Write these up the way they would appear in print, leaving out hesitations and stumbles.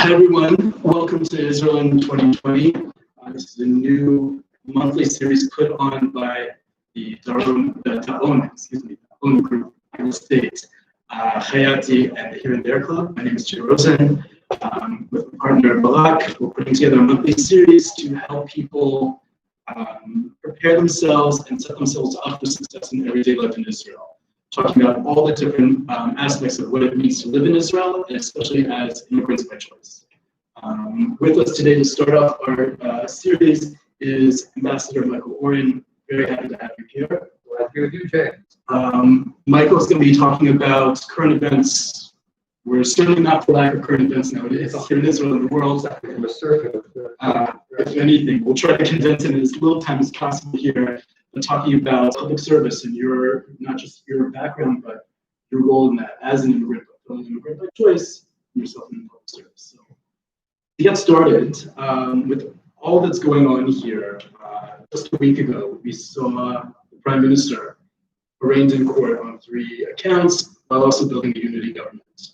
Hi everyone, welcome to Israel in 2020. This is a new monthly series put on by the Ta'on group in the States, Hayati and the Here and There Club. My name is Oren. With my partner Balak, we're putting together a monthly series to help people prepare themselves and set themselves up for success in everyday life in Israel. Talking about all the different aspects of what it means to live in Israel, and especially as immigrants by choice. With us today to start off our series is Ambassador Michael Oren. Very happy to have you here. Glad to be with you, Jay. Michael's going to be talking about current events. We're certainly not for lack of current events nowadays here in Israel and the world. If anything, we'll try to condense it in as little time as possible here. But talking about public service and your, not just your background, but your role in that as an immigrant, but an immigrant by choice, yourself in public service. So to get started, with all that's going on here, just a week ago, we saw the Prime Minister arraigned in court on 3 accounts while also building a unity government.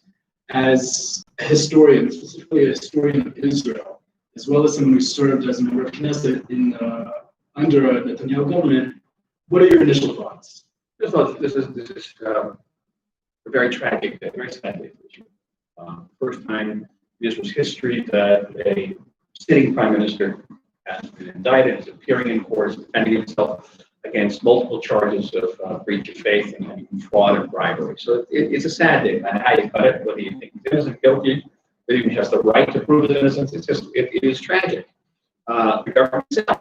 As a historian, specifically a historian of Israel, as well as someone who served as a member of Knesset in under a Netanyahu government, what are your initial thoughts? This is a very tragic, very sad issue. First time in Israel's history that a sitting prime minister has been indicted, is appearing in court, defending himself against multiple charges of breach of faith and fraud and bribery. So it's a sad day. And how you cut it, whether you think he's innocent, guilty, whether he has the right to prove his innocence, it is tragic. The government itself,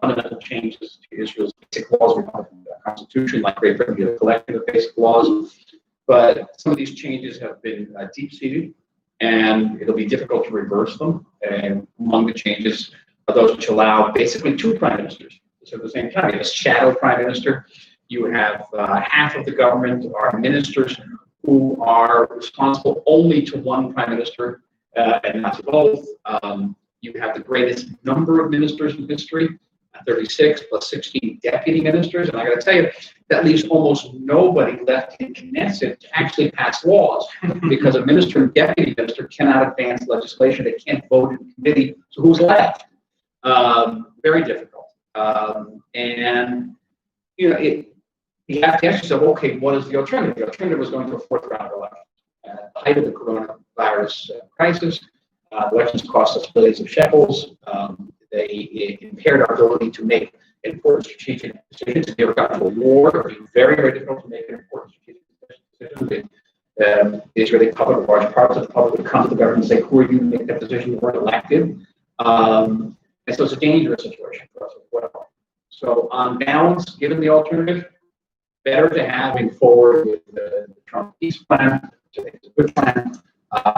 fundamental changes to Israel's basic laws. We're talking about a constitution like Great Britain, a collection of basic laws. But some of these changes have been deep-seated, and it'll be difficult to reverse them. And among the changes are those which allow basically 2 prime ministers to serve at the same time. You have a shadow prime minister. You have half of the government are ministers who are responsible only to one prime minister and not to both. You have the greatest number of ministers in history, 36 plus 16 deputy ministers. And I got to tell you, that leaves almost nobody left in Knesset to actually pass laws because a minister and deputy minister cannot advance legislation. They can't vote in committee. So who's left? Very difficult. And, you have to ask yourself, okay, what is the alternative? The alternative was going to a 4th round election. At the height of the coronavirus crisis, elections cost us billions of shekels. They impaired our ability to make important strategic decisions. If you ever got into a war, it would be very, very difficult to make an important strategic decision. The Israeli public, large parts of the public, would come to the government and say, who are you to make that decision? You weren't elected. And so it's a dangerous situation for us as well. So on balance, given the alternative, better to have moving forward with the Trump peace plan, which I think is a good plan,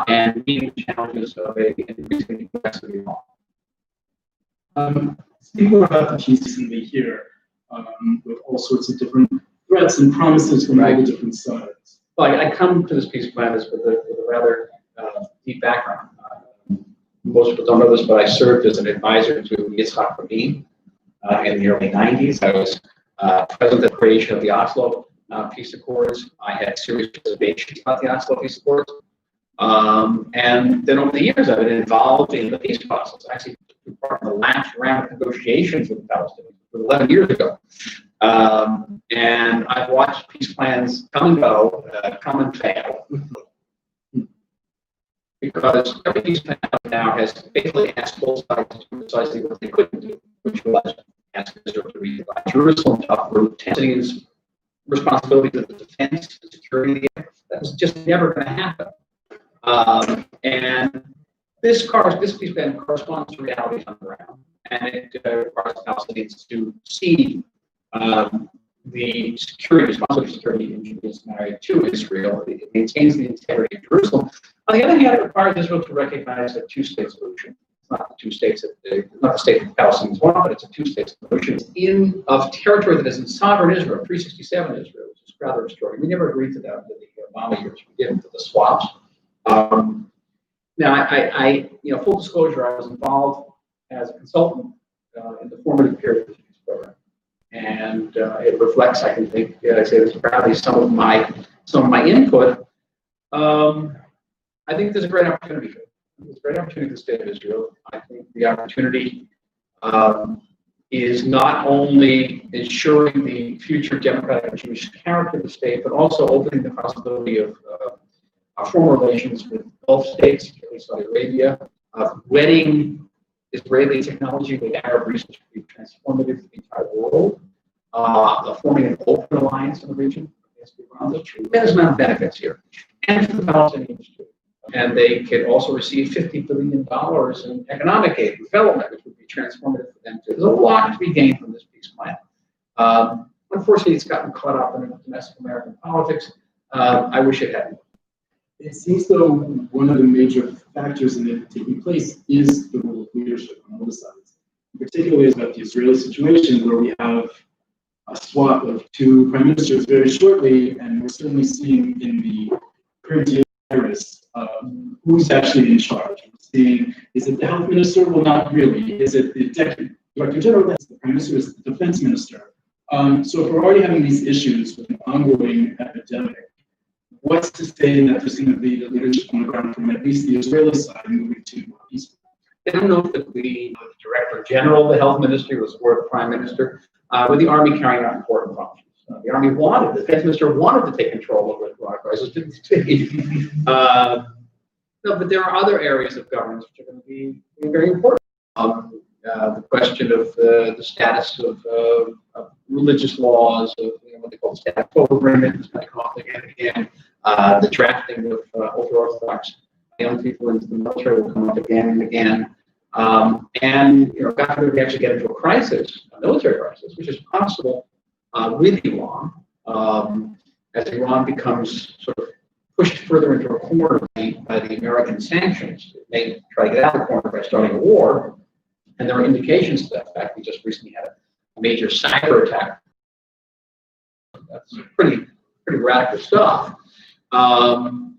and meeting the challenges of an increasingly complexity of law. Speaking more about the peace recently here, with all sorts of different threats and promises from all the different sides. Well, I come to this peace plan with a rather deep background. Most people don't know this, but I served as an advisor to Yitzhak Rabin in the early 90s. I was president of the creation of the Oslo Peace Accords. I had serious reservations about the Oslo Peace Accords. And then over the years, I've been involved in the peace process. I actually took part in the last round of negotiations with the Palestinians 11 years ago. And I've watched peace plans come and go, come and fail. Because every peace plan now has basically asked both sides to do precisely what they couldn't do, which was ask Israel to redivide Jerusalem, to uproot Palestinians' responsibility to the defense, the security of the area. That was just never going to happen. And this peace plan corresponds to realities on the ground, and it requires Palestinians to cede the responsibility for security in Jerusalem to Israel. It maintains the integrity of Jerusalem. On the other hand, it requires Israel to recognize a 2-state solution. It's not the 2 states not the state that Palestinians want, but it's a 2-state solution of territory that is in sovereign Israel, 367 Israel, which is rather extraordinary. We never agreed to that in the Obama years. We did it to the swaps. Now, I full disclosure, I was involved as a consultant in the formative period of the peace program, and it reflects, I can think, I say this proudly, some of my input. I think there's a great opportunity here. It's a great opportunity for the state of Israel. I think the opportunity is not only ensuring the future democratic and Jewish character of the state, but also opening the possibility of our former relations with Gulf states, particularly Saudi Arabia, wedding Israeli technology with Arab research would be transformative for the entire world, forming an open alliance in the region. There's a tremendous amount of benefits here, and for the Palestinian industry. And they could also receive $50 billion in economic aid and development, which would be transformative for them too. There's a lot to be gained from this peace plan. Unfortunately, it's gotten caught up in domestic American politics. I wish it hadn't. It seems though one of the major factors in it taking place is the role of leadership on both sides. Particularly about the Israeli situation, where we have a swap of two prime ministers very shortly, and we're certainly seeing in the current virus who's actually in charge. We're seeing, is it the health minister? Well, not really. Is it the executive director general? That's the prime minister. Is the defense minister? So if we're already having these issues with an ongoing epidemic, what's to say that there's going to be the leadership on the ground from at least the Israeli side moving to more peaceful? I don't know if the director general, the health minister, was or the prime minister, with the army carrying out important functions. The army wanted, the defense minister wanted to take control of the crisis, didn't he? No, but there are other areas of governance which are going to be very important. The question of the status of religious laws, of what they call the status quo agreement, is going to come up again and again. The drafting of ultra-Orthodox young people into the military will come up again and again. And God forbid we actually get into a crisis, a military crisis, which is possible with Iran, as Iran becomes sort of pushed further into a corner by the American sanctions. It may try to get out of the corner by starting a war, and there are indications to that fact. We just recently had a major cyber attack. That's pretty radical stuff. And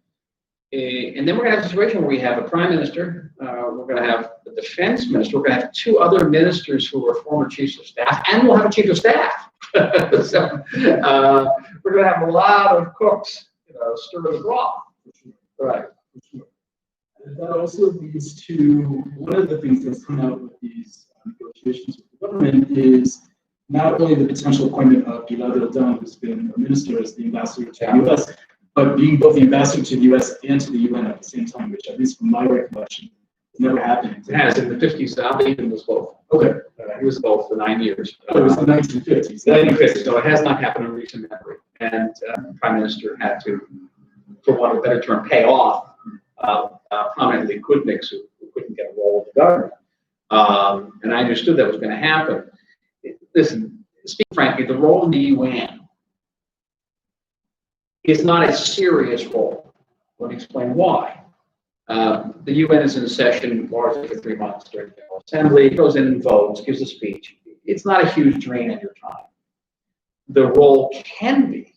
then we're going to have a situation where we have a prime minister, we're going to have the defense minister, we're going to have two other ministers who are former chiefs of staff, and we'll have a chief of staff. So we're going to have a lot of cooks, stir the broth. Right. And that also leads to one of the things that's come out with these negotiations with the government is not only the potential appointment of Gilad Erdan, who's been a minister as the ambassador to the U.S., but being both the ambassador to the U.S. and to the UN at the same time, which at least from my recollection, has never happened. It has. In the 50s, Abedin was both. Okay. He was both for 9 years. Oh, it was the 1950s. 1950s, so it has not happened in recent memory. And the Prime Minister had to, for want of a better term, pay off prominent Likudniks who couldn't get a role with the government. And I understood that was going to happen. Listen, speak frankly, the role in the UN is not a serious role. Let me explain why. The UN is in session largely for 3 months during the General Assembly. It goes in and votes, gives a speech. It's not a huge drain on your time. The role can be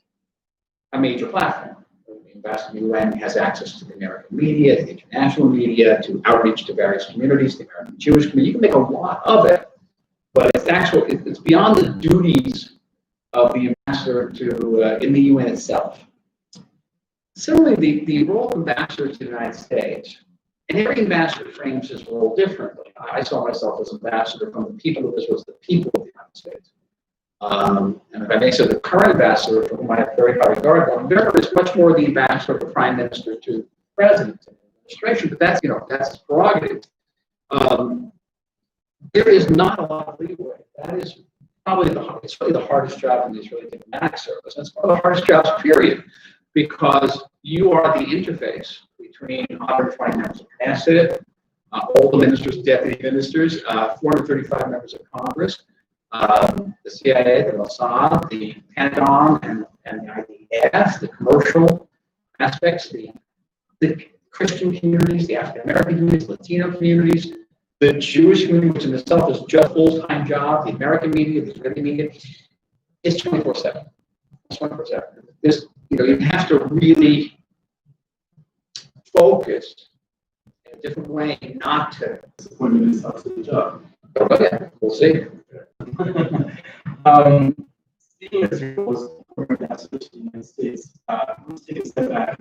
a major platform. The ambassador to the UN has access to the American media, the international media, to outreach to various communities, the American Jewish community. You can make a lot of it, but it's beyond the duties of the ambassador to in the UN itself. Similarly, the role of ambassador to the United States, and every ambassador frames his role differently. I saw myself as ambassador from the people of Israel, as the people of the United States. And if I may say, the current ambassador, for whom I have very high regard, is much more the ambassador of the prime minister to the president and administration, but that's his prerogative. There is not a lot of leeway. That is probably the hardest job in the Israeli diplomatic service. That's one of the hardest jobs, period, because you are the interface between 120 members of Knesset, all the ministers, deputy ministers, 435 members of Congress, the CIA, the Mossad, the Pentagon, and the IDF, the commercial aspects, the Christian communities, the African American communities, Latino communities, the Jewish community, which in itself is just a full-time job, the American media, the Israeli media. It's 24/7. It's 24/7. You have to really focus in a different way, not to. Disappointment is up to the job. Oh, yeah, we'll see. Speaking as your role as former ambassador to the United States, let's take a step back.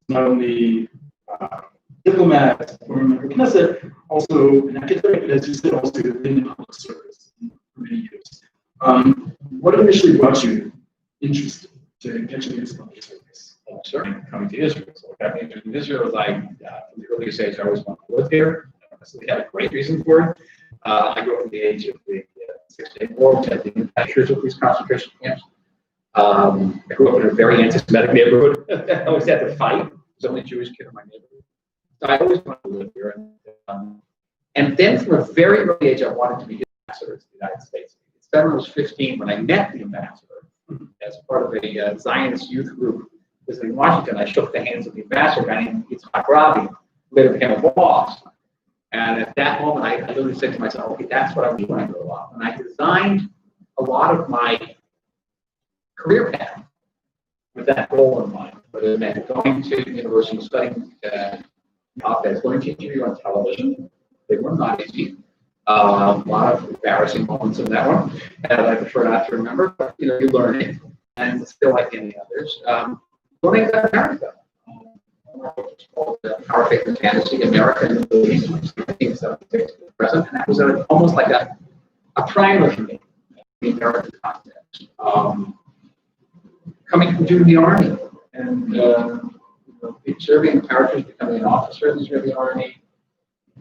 Not only diplomat, former member of Knesset, also an academic, but as you said, also in public service for many years. What initially brought you interested to get you into public service? Well, certainly coming to Israel. So what got me interested in Israel was from the earliest age, I always wanted to live here. So we had a great reason for it. I grew up from the age of the Six-Day War, which had the impactures of these concentration camps. I grew up in a very anti-Semitic neighborhood. I always had to fight. I was the only Jewish kid in my neighborhood. So I always wanted to live here. And then from a very early age, I wanted to be an ambassador to the United States. When I was 15 when I met the ambassador as part of a Zionist youth group visiting Washington. I shook the hands of the ambassador, a guy named Yitzhak Rabi, who later became a boss. And at that moment, I literally said to myself, okay, that's what I do when I grow up. And I designed a lot of my career path with that goal in mind. Whether it meant going to university, studying op-eds, going to interview on television. They were not easy. A lot of embarrassing moments in that one, and I prefer not to remember, but you learn it, and it's still like any others. Learning about America. It's called Power, Faith, and Fantasy, America in the Middle East, 1976 to the present, and that was almost like a primer for me in the American context. Coming from doing the Army, and serving in paratroopers, becoming an officer in the Israeli Army,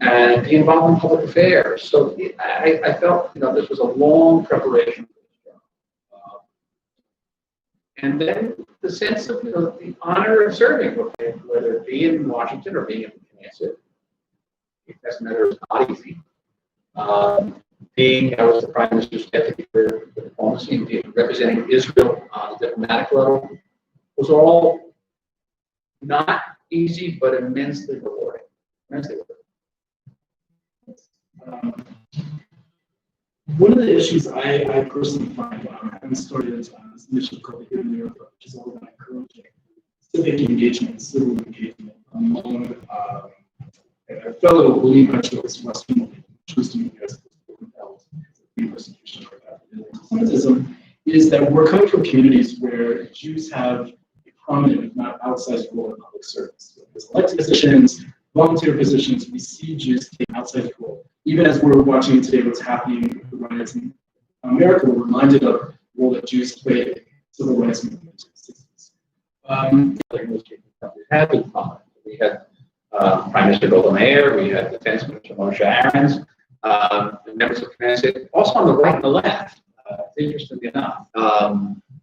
and be involved in public affairs. So I felt, this was a long preparation for this job. And then the sense of, the honor of serving, whether it be in Washington or being in Knesset. It doesn't matter, it's not easy. I was the Prime Minister's deputy for diplomacy, and representing Israel on the diplomatic level, was all not easy, but immensely rewarding. One of the issues I personally find having started this initiative called the Human Europe, which is all about encouraging civic engagement, civil engagement among a fellow Levi-Strauss Western Jewish persecution or anti-Semitism, is that we're coming from communities where Jews have a prominent, if not outsized, role in public service. As elected positions, volunteer positions, we see Jews take an outsized role. Even as we're watching today what's happening with the riots in America, we're reminded of the role that Jews played in civil rights movement in the 60s. Had been prominent. We had Prime Minister Golda Meir, we had Defense Minister Moshe Aarons, members of Knesset, also on the right and the left. Interestingly enough,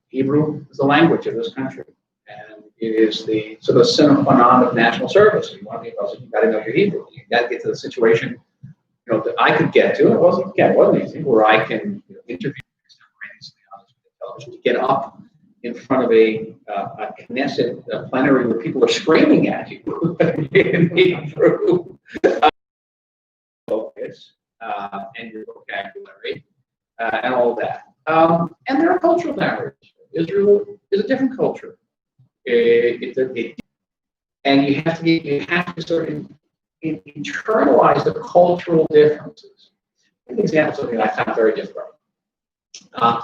Hebrew is the language of this country, and it is the sort of sine qua non of national service. If you want to be a president, you got to know your Hebrew. You got to get to the situation that I could get to. It wasn't easy, where I can interview on television to get up in front of a Knesset plenary where people are screaming at you in Hebrew. Focus and your vocabulary and all of that. And there are cultural barriers. Israel is a different culture. And you have to sort of internalize the cultural differences. An example of something I found very difficult.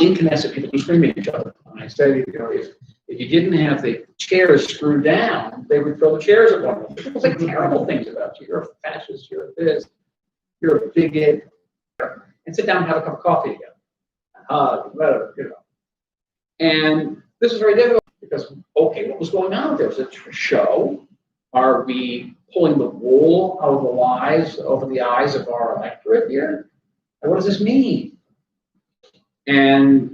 In Knesset, people do scream at each other. And I said, if you didn't have the chairs screwed down, they would throw the chairs at one another. People say terrible things about you. You're a fascist. You're this. You're a bigot. And sit down and have a cup of coffee together. And hug, whatever, And this is very difficult because, okay, what was going on? There was a show. Are we pulling the wool over the eyes of our electorate here? And what does this mean? And,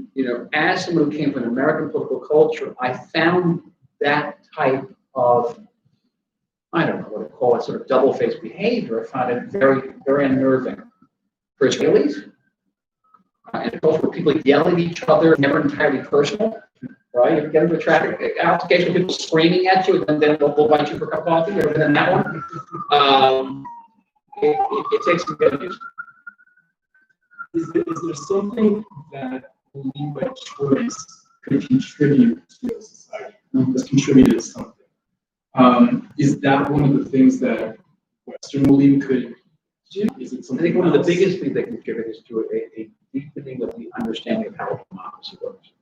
as someone who came from American political culture, I found that type of, I don't know what to call it, sort of double-faced behavior. I found it very, very unnerving. For Israelis, and a culture where people yell at each other, never entirely personal, right? You get into a traffic altercation, people screaming at you, and then they'll invite you for a cup of coffee, or than that one. It takes some good news. Is there something that Levi choice could contribute to a society? Has contributed something. Is that one of the things that Western Levi could do? Is it something? I think one of the biggest things that contribute is to a deepening of the understanding of how democracy works.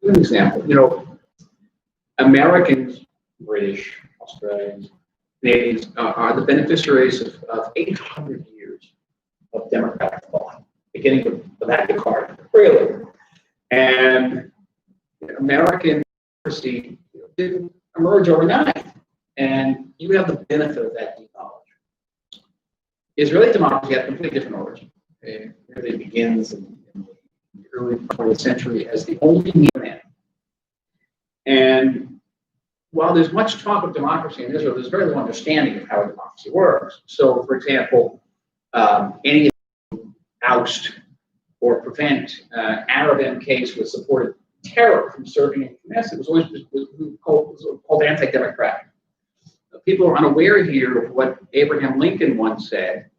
Give an example. Americans, British, Australians, Canadians are the beneficiaries of 800 years of democratic thought, beginning with the Magna Carta, really. And American democracy didn't emerge overnight, and you have the benefit of that deep knowledge. Israeli democracy had a completely different origin. It really begins in the early 20th century as the only neo-man. And while there's much talk of democracy in Israel, there's very little understanding of how a democracy works. So, for example, any oust or prevent Arab MKs with supported terror from serving in Knesset was always called anti-democratic. People are unaware here of what Abraham Lincoln once said,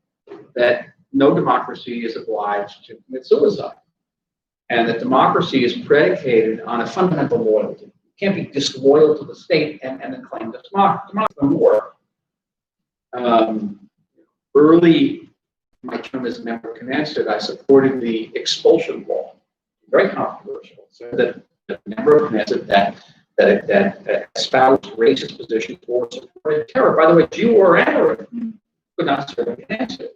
that no democracy is obliged to commit suicide, and that democracy is predicated on a fundamental loyalty. You can't be disloyal to the state and then claim that democracy doesn't work. Early in my term as a member of Knesset, I supported the expulsion law, very controversial. So that the member of Knesset that espoused racist positions or supported terror. By the way, Jew or Arab could not serve in Knesset.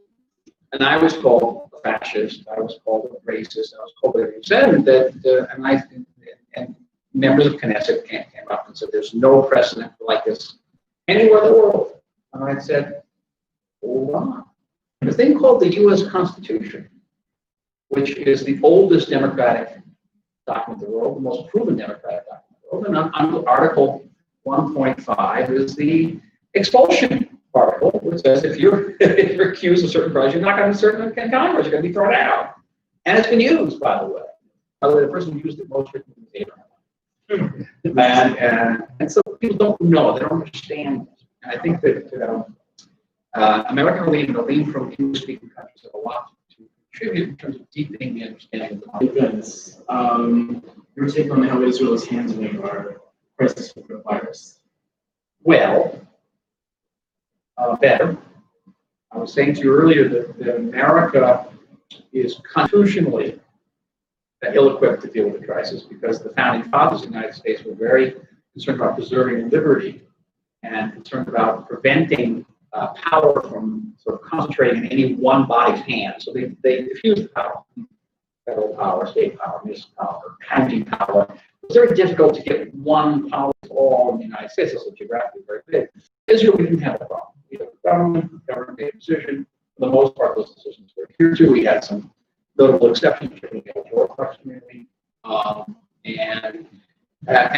And I was called a fascist, I was called a racist, I was called whatever you said, and members of Knesset came up and said, there's no precedent like this anywhere in the world. And I said, hold on. There's a thing called the U.S. Constitution, which is the oldest democratic document in the world, the most proven democratic document in the world. And under Article 1.5 is the expulsion article, which says if you're accused of certain crimes, you're not going to serve in Congress, you're going to be thrown out. And it's been used, by the way. By the way, the person who used it most frequently was Abraham. And so people don't know, they don't understand. And I think that American lean from English-speaking countries have a lot to contribute in terms of deepening the understanding of the goodness. Your take on how Israel is handling our crisis with the virus? Well, better. I was saying to you earlier that America is constitutionally ill-equipped to deal with the crisis because the founding fathers of the United States were very concerned about preserving liberty and concerned about preventing power from sort of concentrating in any one body's hands. So they diffused the power, federal power, state power, municipal power, county power. It was very difficult to get one power to all in the United States. It's geographically very big. Israel, we didn't have a problem. We had the government made a decision. For the most part, those decisions were here too. We had some notable exceptions, particularly the Orthodox community, and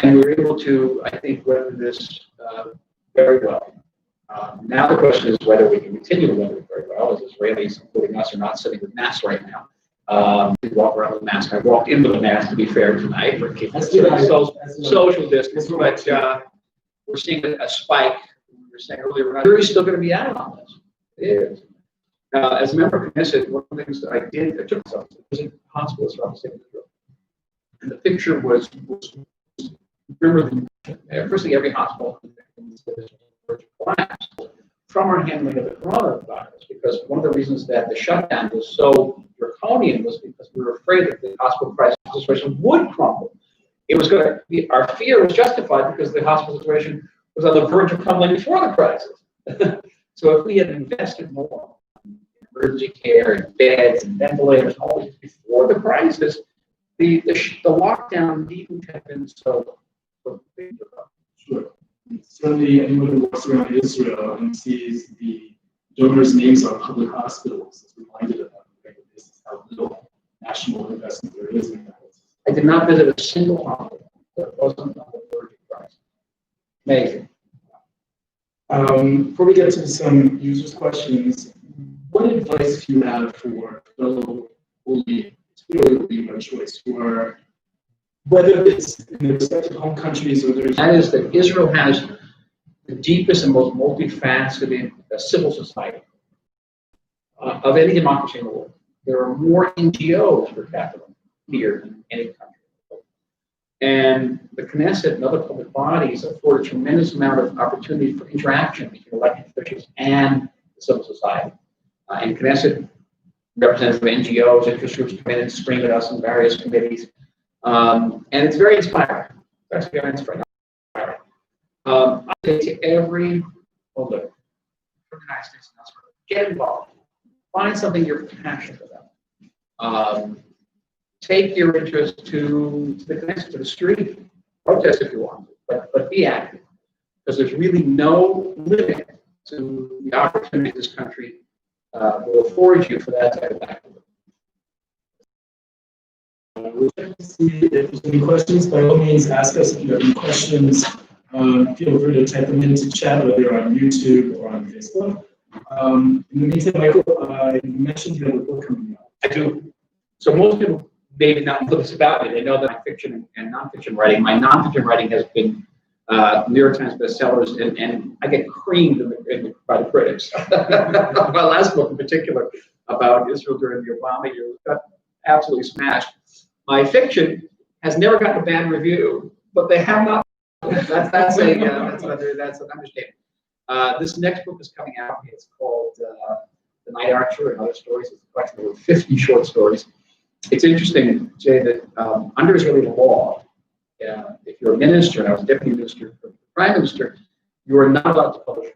we were able to, I think, weather this very well. Now the question is whether we can continue to weather it very well, as Israelis, including us, are not sitting with masks right now. We walk around with masks. I walked into the mask, to be fair, tonight for keeping social distance, but we're seeing a spike. We were saying earlier, we're not still going to be out on this. It is. As a member of Knesset, one of the things that I did, I took myself to visit hospitals around the state of Israel. And the picture was remember, firstly, every hospital in the state of Israel collapsed from our handling of the coronavirus, because one of the reasons that the shutdown was so draconian was because we were afraid that the hospital crisis situation would crumble. It was going to be, our fear was justified because the hospital situation was on the verge of crumbling before the crisis. So if we had invested more in emergency care and beds and ventilators, all this before the crisis, the lockdown needn't have been so big. Sure. Certainly, anyone who walks around Israel and sees the donors' names on public hospitals is reminded of that. This is how little national investment there is in that. I did not visit a single hospital that wasn't on the verge of crisis. Amazing. Before we get to some users' questions, what advice do you have for fellow holy choice who are, whether it's in their respective home countries or their... That is that Israel has the deepest and most multifaceted civil society of any democracy in the world. There are more NGOs per capita here than any country. And the Knesset and other public bodies afford a tremendous amount of opportunity for interaction between elected officials and civil society. And Knesset, representatives of NGOs, interest groups come in and scream at us in various committees. And it's very inspiring. That's very inspiring. I say to every, from the United States and elsewhere. Get involved. Find something you're passionate about. Take your interest to the connection, to the street. Protest if you want, but be active. Because there's really no limit to the opportunity this country will afford you for that type of activity. We'd like to see if there's any questions. By all means, ask us if you have any questions. Feel free to type them into chat, whether on YouTube or on Facebook. In the meantime, Michael, you mentioned you have a book coming out. I do. So most people maybe not know this about me. They know that I'm fiction and nonfiction writing. My nonfiction writing has been New York Times bestsellers, and I get creamed by the critics. My last book in particular about Israel during the Obama years got absolutely smashed. My fiction has never gotten a bad review, but they have not. That's an understatement. This next book is coming out. It's called The Night Archer and Other Stories. It's a collection of over 50 short stories. It's interesting, Jay, that under Israeli law, if you're a minister, and I was deputy minister for the prime minister, you are not allowed to publish a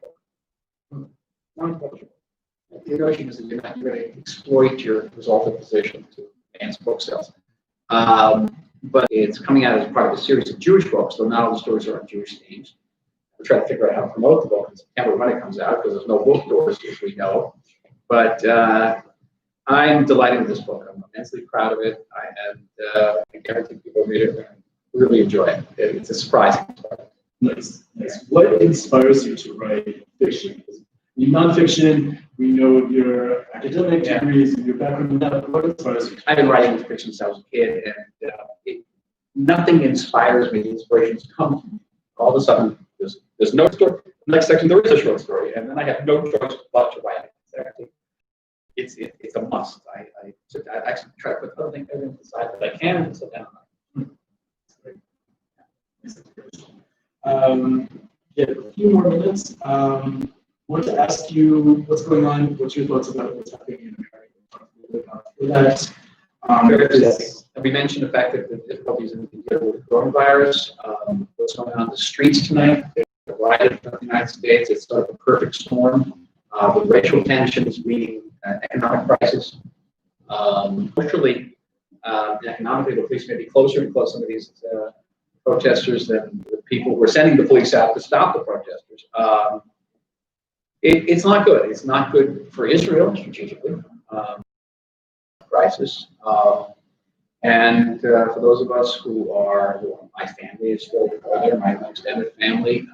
book. Not publish a book. The notion is that you're not going to exploit your resultant position to advance book sales. But it's coming out as part of a series of Jewish books, so not all the stories are on Jewish themes. We're trying to figure out how to promote the book in September when it comes out, because there's no book doors, as we know. But I'm delighted with this book. I'm immensely proud of it. I guarantee people read it and really enjoy it. It's a surprise. Nice. What inspires you to write fiction? In nonfiction, we know your academic degrees and your background in that. What inspires you? I've been writing fiction since I was a kid, and nothing inspires me. The inspirations come from me. All of a sudden, there's no story. The next section, there is a short story, and then I have no choice but to write it. It's a must. I actually try to put everything aside that I can and sit down. A few more minutes. I want to ask you what's going on, what's your thoughts about what's happening in America? We mentioned the fact that the difficulties in dealing with coronavirus, what's going on the streets tonight, the riot in the United States, it's sort of a perfect storm. With racial tensions meeting economic crisis. Culturally, economically, the police may be closer and close to some of these protesters than the people who are sending the police out to stop the protesters. It's not good. It's not good for Israel strategically. Crisis. And for those of us who are, my family is still there, my extended family,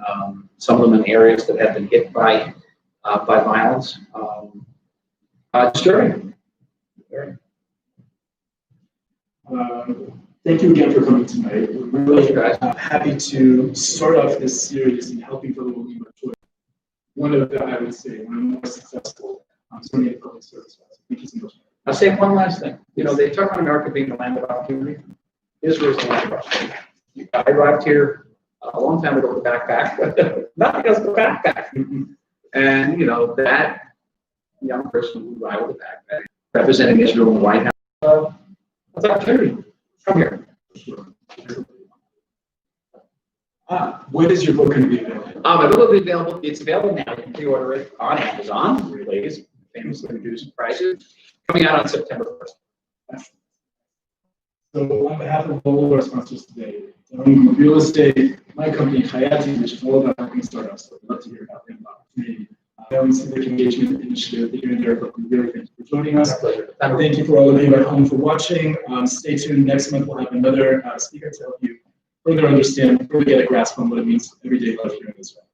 some of them in areas that have been hit by violence. Disturbing. Thank you again for coming tonight. We're really happy to start off this series in helping for little Lima Choice. One of the, I would say, one of the more successful Sunday public service. Thank you so much. I'll say one last thing. You know, they talk about America being the land of opportunity. Israel is the land of opportunity. I arrived here a long time ago with a backpack, but not because of the backpack. And, you know, that young person who arrived with a backpack, representing Israel in the White House, that's opportunity. Come here. When is your book going to be available? My book will be available. It's available now. You can pre-order it on Amazon. Relays, famously reduced prices. Coming out on September 1st. So on behalf of all of our sponsors today, real estate, my company, Hayati, which is all about helping startups, so I'd love to hear about the opportunity. Civic Engagement Initiative here in Europe, we really thank you for joining us. Thank you for all of you at home for watching. Stay tuned. Next month we'll have another speaker to help you further understand, further get a grasp on what it means everyday life here in Israel.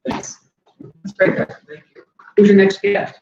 Thanks. That's great, guys. Thank you. Who's your next guest?